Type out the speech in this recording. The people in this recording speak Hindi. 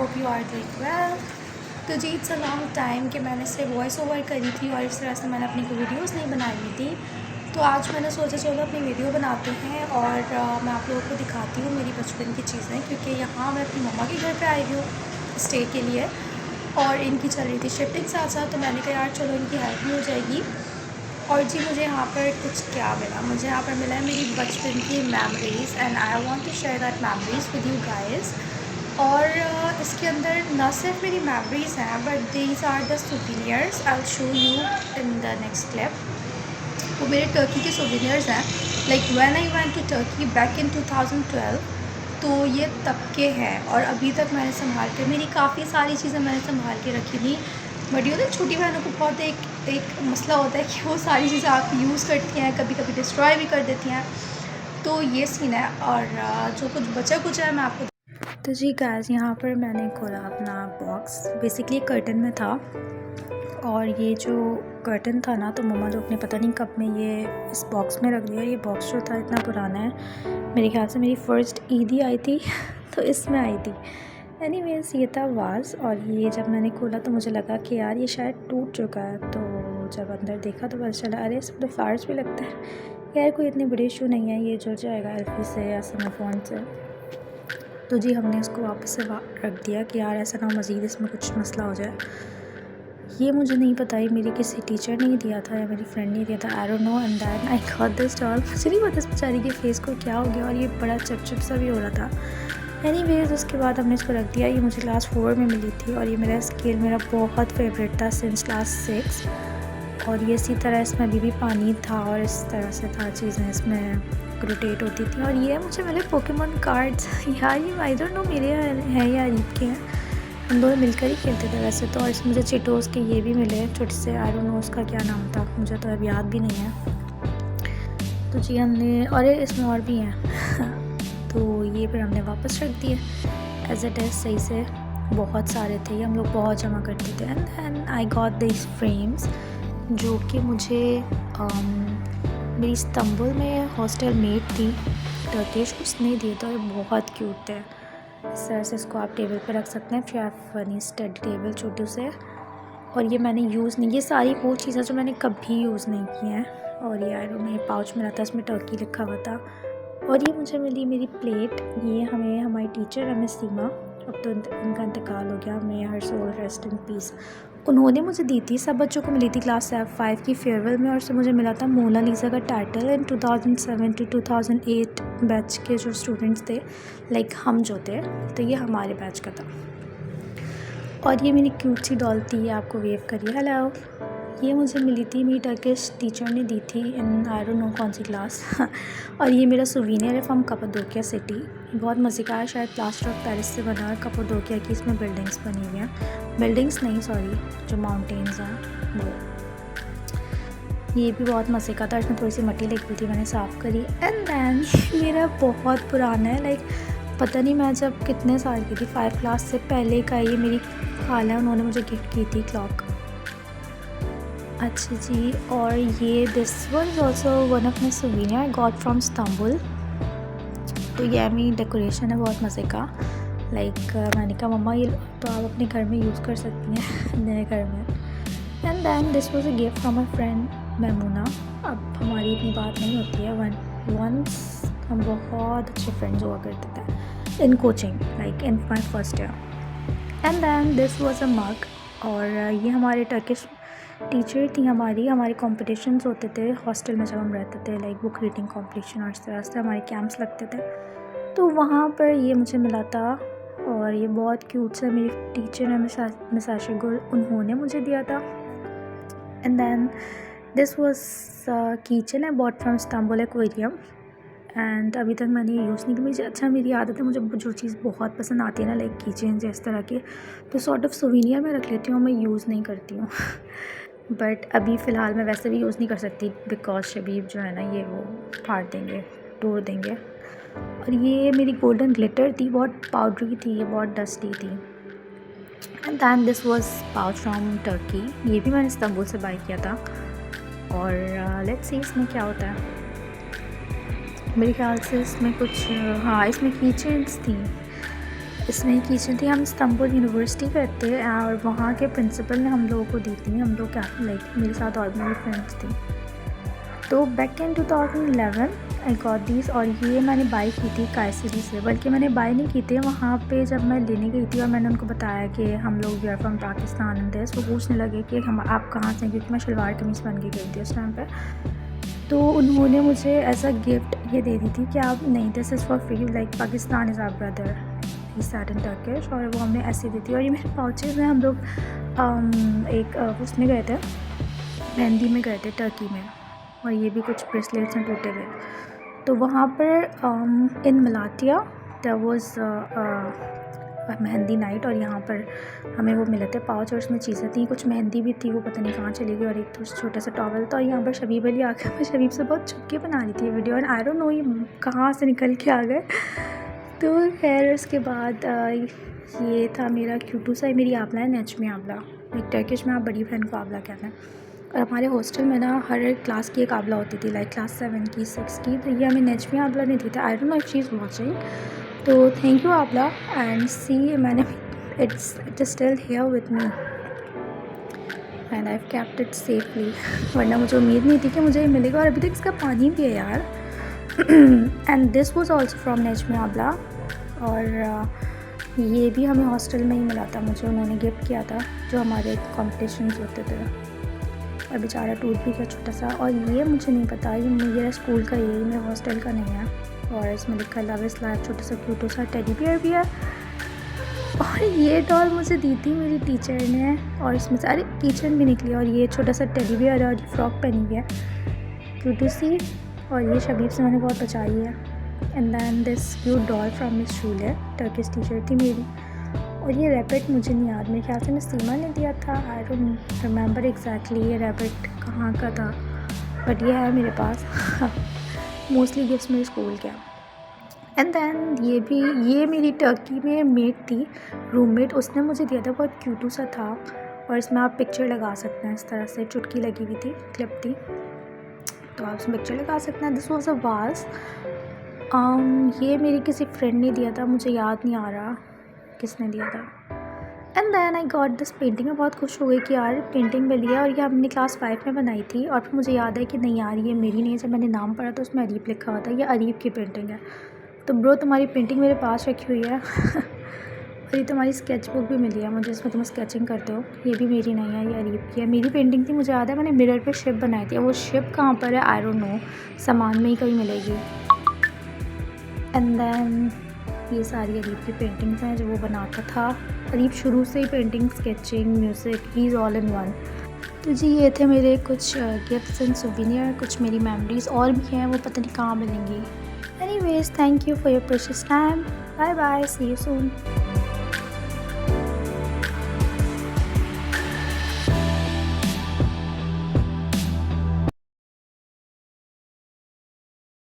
Hope you are doing well. तो जी इट्स अ लॉन्ग टाइम कि मैंने से वॉइस ओवर करी थी और इस तरह से मैंने अपनी कोई वीडियोज़ नहीं बनाई हुई थी। तो आज मैंने सोचा चलो अपनी वीडियो बनाते हैं और मैं आप लोगों को दिखाती हूँ मेरी बचपन की चीज़ें, क्योंकि यहाँ मैं अपनी मम्मा के घर पे आई हूँ स्टे के लिए और इनकी चल रही थी शिफ्टिंग साथ साथ। तो मैंने कहा यार चलो इनकी हेल्प भी हो जाएगी। और जी मुझे यहाँ पर कुछ क्या मिला, मुझे यहाँ पर मिला है मेरी बचपन की memories and I want to share that memories with you guys. और इसके अंदर न सिर्फ मेरी मेमोरीज़ हैं but these are the souvenirs. I will show you in the next clip. वो मेरे टर्की के सोवेनियर्स हैं। Like when I went to Turkey back in 2012, तो ये तब के हैं और अभी तक मैंने संभाल के, मेरी काफ़ी सारी चीज़ें मैंने संभाल के रखी थी। बट ये तो छोटी बहनों को बहुत एक मसला होता है कि वो सारी चीज़ें आप यूज़ करती हैं, कभी कभी डिस्ट्रॉय भी कर देती हैं। तो ये सीन है और जो कुछ बचा कुछ है मैं आपको। तो जी गाइस यहाँ पर मैंने खोला अपना बॉक्स। बेसिकली कर्टन में था और ये जो कर्टन था ना, तो मम्मा लोग ने पता नहीं कब में ये इस बॉक्स में रख दिया। ये बॉक्स जो था इतना पुराना है, मेरे ख्याल से मेरी फ़र्स्ट ईद ही आई थी तो इसमें आई थी। एनीवेज़ ये था वाज। और ये जब मैंने खोला तो मुझे लगा कि यार ये शायद टूट चुका है। तो जब अंदर देखा तो पता चला अरे इसमें तो फ्लावर्स भी लगता है। यार कोई इतनी बड़ी इशू नहीं है, ये जुड़ जाएगा एल्फी से या समोफोन से। तो जी हमने इसको वापस से रख दिया कि यार ऐसा ना मज़ीद इसमें कुछ मसला हो जाए। ये मुझे नहीं पता, ये मेरी किसी टीचर ने ही दिया था या मेरी फ्रेंड ने दिया था, I don't know. And then I got this doll. मुझे नहीं पता इस बेचारी के फेस को क्या हो गया और ये बड़ा चिपचिप सा भी हो रहा था। एनीवेज उसके बाद हमने इसको रख दिया। ये मुझे क्लास 4 में मिली थी और ये मेरा स्केल मेरा बहुत फेवरेट था सिंस क्लास 6। और ये इसी तरह इसमें अभी भी पानी था और इस तरह से था चीज़ें इसमें रोटेट होती थी। और ये मुझे मिले पोकेमॉन कार्ड्स यार, ये आई डोंट नो मेरे हैं या अरीब के हैं, हम दोनों मिलकर ही खेलते थे वैसे तो। और इसमें मुझे चिटोस के ये भी मिले छोटे से, आई डोंट नो उसका क्या नाम था, मुझे तो अब याद भी नहीं है। तो जी हमने, और इसमें और भी हैं तो ये फिर हमने वापस रख दिए एज इट इज़ सही से। बहुत सारे थे ये, हम लोग बहुत जमा करते थे। And then I got this frames जो कि मुझे मेरी इस्तांबुल में हॉस्टल मेट थी टर्किश, उसने दिए थे और बहुत क्यूट थे। इस तरह से इसको आप टेबल पे रख सकते हैं, फिर आप फनी स्टडी टेबल छोटू से। और ये मैंने यूज़ नहीं, ये सारी वो चीज़ें जो मैंने कभी यूज़ नहीं की हैं। और ये ये पाउच मिला था, इसमें टर्की लिखा हुआ था। और ये मुझे मिली मेरी प्लेट, ये हमें हमारी टीचर हमें सीमा, अब तो इनका इंतकाल हो गया, मे हर सोल रेस्ट इन पीस, उन्होंने मुझे दी थी। सब बच्चों को मिली थी क्लास 5 की फेयरवेल में। और उससे मुझे मिला था मोनालिसा का टाइटल इन 2007 to 2008 बैच के जो स्टूडेंट्स थे, लाइक हम जो थे, तो ये हमारे बैच का था। और ये मेरी क्यूट सी डॉल थी, ये आपको वेव करिए हेलो। ये मुझे मिली थी, मेरी टर्किश टीचर ने दी थी इन आई डोंट नो कौन सी क्लास और ये मेरा सोवेनियर है फ्रॉम कप्पाडोकिया सिटी। बहुत मज़े का है, शायद प्लास्टर ऑफ पेरिस से बना है। कप्पाडोकिया की इसमें बिल्डिंग्स बनी हुई हैं, बिल्डिंग्स नहीं सॉरी, जो माउंटेन्स हैं वो। ये भी बहुत मज़े का था, इसमें थोड़ी सी मट्टी लगी हुई थी, मैंने साफ़ करी। एंड दैन मेरा बहुत पुराना है, लाइक पता नहीं मैं जब कितने साल की थी, 5 क्लास से पहले का। ये मेरी खाला है, उन्होंने मुझे गिफ्ट की थी क्लॉक। अच्छा जी, और ये this was also one of my souvenir I got from Istanbul. तो ये मेरी डेकोरेशन है बहुत मज़े का। लाइक मैंने कहा मम्मा ये तो आप अपने घर में यूज़ कर सकती हैं नए घर में। And then this was a gift from my friend Maimoona. अब हमारी इतनी बात नहीं होती है, वंस हम बहुत अच्छे फ्रेंड्स हुआ करते थे in coaching, like in my first year. And then this was a mug. और ये हमारे टर्किश टीचर थी, हमारे कॉम्पिटिशन्स होते थे हॉस्टल में जब हम रहते थे, लाइक बुक रीडिंग कॉम्पिटिशन और इस तरह से हमारे कैंप्स लगते थे, तो वहाँ पर ये मुझे मिला था। और ये बहुत क्यूट सा मेरी टीचर है मिस आशिगुल, उन्होंने मुझे दिया था। And then this was keychain I bought from Istanbul aquarium. एंड अभी तक मैंने ये यूज़ नहीं की। मुझे मेरी आदत है, मुझे जो चीज़ बहुत पसंद आती है ना, लाइक कीचेन्स इस तरह के, तो सॉर्ट ऑफ सोवेनियर में रख लेती हूँ, मैं यूज़ नहीं करती हूँ बट अभी फ़िलहाल मैं वैसे भी यूज़ नहीं कर सकती बिकॉज शबीब जो है ना ये वो फाड़ देंगे, तोड़ देंगे। और ये मेरी गोल्डन ग्लिटर थी, बहुत पाउडरी थी, ये बहुत डस्टी थी। And then this was pouch from Turkey, ये भी मैंने इस्तांबुल से बाय किया था। और लेट्स सी इसमें क्या होता है। मेरे ख्याल से इसमें कुछ हाँ इसमें कीचेन्स थी। इसमें किचन थी। हम इस्तांबुल यूनिवर्सिटी करते हैं और वहाँ के प्रिंसिपल ने हम लोगों को दी थी। हम लोग क्या लाइक मेरे साथ और मेरी फ्रेंड्स थी। तो back in 2011 I got this. और ये मैंने बाई की थी कायसरी से, बल्कि मैंने बाई नहीं की थी। वहाँ पे जब मैं लेने गई थी और मैंने उनको बताया कि हम लोग we are from Pakistan and this, वो पूछने लगे कि हम आप कहाँ से हैं, क्योंकि मैं शलवार कमीज़ पहन के गई थी उस टाइम पे। तो उन्होंने मुझे एज अ गिफ्ट ये दे दी थी कि आप नहीं, this is for free, like Pakistan is our brother, he said in Turkish. और वो हमने ऐसे दी थी। और ये मेरे पाउचेज़ में हम लोग एक उसमें गए थे, मेहंदी में गए थे टर्की में। और ये भी कुछ ब्रेसलेट्स हैं टूटे हुए। तो वहाँ पर इन मलाटिया देयर वाज मेहंदी नाइट, और यहाँ पर हमें वो मिले थे पाउच और उसमें चीज़ें थी, कुछ मेहंदी भी थी, वो पता नहीं कहाँ चली गई, और एक तो छोटा सा टॉवल था। और यहाँ पर शबीब अली आकर मैं शबीब से बहुत छुप के बना रही थी video, and I don't no ये कहाँ से निकल के आ गए। तो खैर उसके बाद ये था मेरा क्यूटू सा। मेरी आबला है नेचमी आबला, एक टर्किश में आप बड़ी बहन को आबला कहते हैं। और हमारे हॉस्टल में ना हर क्लास की एक आबला होती थी, लाइक क्लास 7 की 6 की। तो ये हमें नेचमी आबला ने दी था। I don't know if she is watching, तो थैंक यू आबला। एंड सी मैंने it still here with me and I kept it safely, वरना मुझे उम्मीद नहीं थी कि मुझे ये मिलेगा। और अभी तक इसका पानी भी है यार। And this was also from नेचमी आबला। और ये भी हमें हॉस्टल में ही मिला था, मुझे उन्होंने गिफ्ट किया था जो हमारे कॉम्पिटिशन्स होते थे। और बेचारा टूट भी गया छोटा सा। और ये मुझे नहीं पता, ये मेरा स्कूल का, ये मेरे हॉस्टल का नहीं है। और इसमें लिखा लव इज़ लाइफ, छोटा सा क्यूटो सा टेडी बियर भी है। और ये डॉल मुझे दी थी मेरी टीचर ने, और इसमें सारे कीचेन भी निकली। और ये छोटा सा टेडी बियर है और ये फ्रॉक पहनी हुई है क्यूटो सी। और ये शबीब से मैंने बहुत बचाई है। And then this cute doll from miss शूले, टर्किश टीचर थी मेरी। और ये रैबिट मुझे नहीं याद, मेरे ख्याल से मैं सीमा ने दिया था। आई डोंट रिमेंबर एग्जैक्टली ये रैबिट कहाँ का था, बट ये है मेरे पास। मोस्टली गिफ्ट्स मेरे स्कूल के। एंड दैन ये मेरी टर्की में मेट थी, रूममेट, उसने मुझे दिया था, बहुत क्यूटू सा था। और इसमें आप पिक्चर लगा सकते हैं, इस तरह से चुटकी लगी हुई थी, क्लिप थी, तो आप इसमें पिक्चर लगा सकते हैं। This was a was. ये मेरी किसी फ्रेंड ने दिया था, मुझे याद नहीं आ रहा किसने दिया था। And then I got this painting. मैं बहुत खुश हो गई कि यार पेंटिंग मिली है। और ये हमने क्लास 5 में बनाई थी। और फिर मुझे याद है कि नहीं यार ये मेरी नहीं है। जब मैंने नाम पढ़ा तो उसमें अरीब लिखा हुआ था, ये अरीब की पेंटिंग है। तो ब्रो तुम्हारी पेंटिंग मेरे पास रखी हुई है। और ये तुम्हारी स्केच बुक भी मिली है मुझे, इसमें तुम स्केचिंग करते हो। ये भी मेरी नहीं है, ये अरीब की है। मेरी पेंटिंग थी, मुझे याद है मैंने मिरर पे शिप बनाई थी। वो शिप कहाँ पर है आई डोंट नो, सामान में ही कहीं मिलेगी। एंड देन ये सारी अरीब की पेंटिंग्स हैं जो वो बनाता था। अरीब शुरू से ही painting, sketching, music, he is all in one. तो जी ये थे मेरे कुछ गिफ्ट्स एंड सोवेनियर, कुछ मेरी मेमोरीज़ और भी हैं, वो पता नहीं कहाँ मिलेंगी। Anyways, thank you for your precious time. Bye bye, see you soon.